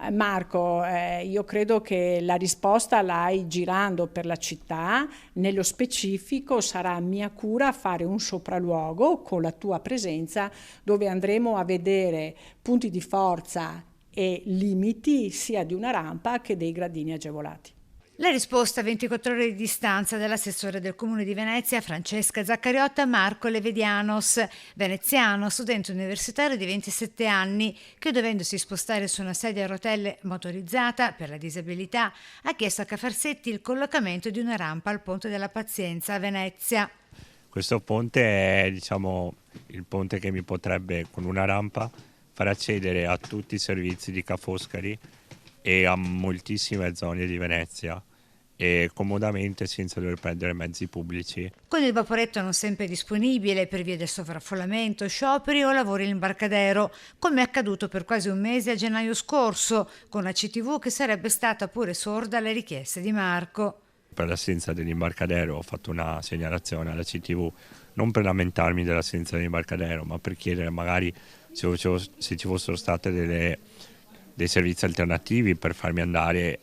Marco, io credo che la risposta l'hai girando per la città. Nello specifico sarà mia cura fare un sopralluogo con la tua presenza, dove andremo a vedere punti di forza e limiti sia di una rampa che dei gradini agevolati. La risposta a 24 ore di distanza dell'assessore del Comune di Venezia Francesca Zaccariotta a Marco Levedianos, veneziano, studente universitario di 27 anni, che dovendosi spostare su una sedia a rotelle motorizzata per la disabilità ha chiesto a Cafarsetti il collocamento di una rampa al Ponte della Pazienza a Venezia. Questo ponte è, diciamo, il ponte che mi potrebbe, con una rampa, far accedere a tutti i servizi di Ca' Foscari e a moltissime zone di Venezia, e comodamente senza dover prendere mezzi pubblici. Con il vaporetto non sempre disponibile per via del sovraffollamento, scioperi o lavori all'imbarcadero, come è accaduto per quasi un mese a gennaio scorso, con la CTV che sarebbe stata pure sorda alle richieste di Marco. Per l'assenza dell'imbarcadero ho fatto una segnalazione alla CTV, non per lamentarmi dell'assenza dell'imbarcadero, ma per chiedere magari se ci fossero state dei servizi alternativi per farmi andare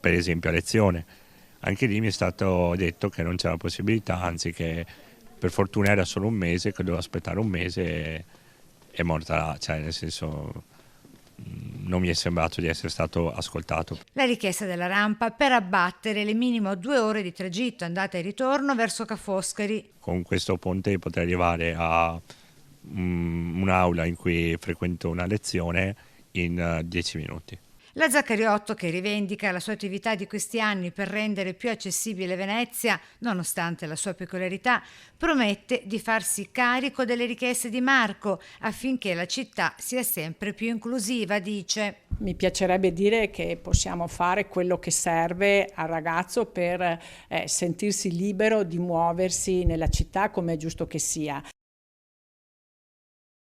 per esempio a lezione. Anche lì mi è stato detto che non c'era possibilità, anzi che per fortuna era solo un mese, che dovevo aspettare un mese e è morta là, cioè nel senso non mi è sembrato di essere stato ascoltato. La richiesta della rampa per abbattere le minimo 2 ore di tragitto andata e ritorno verso Ca' Foscari. Con questo ponte potrei arrivare a un'aula in cui frequento una lezione in 10 minuti. La Zaccariotto, che rivendica la sua attività di questi anni per rendere più accessibile Venezia, nonostante la sua peculiarità, promette di farsi carico delle richieste di Marco affinché la città sia sempre più inclusiva, dice. Mi piacerebbe dire che possiamo fare quello che serve al ragazzo per sentirsi libero di muoversi nella città come è giusto che sia.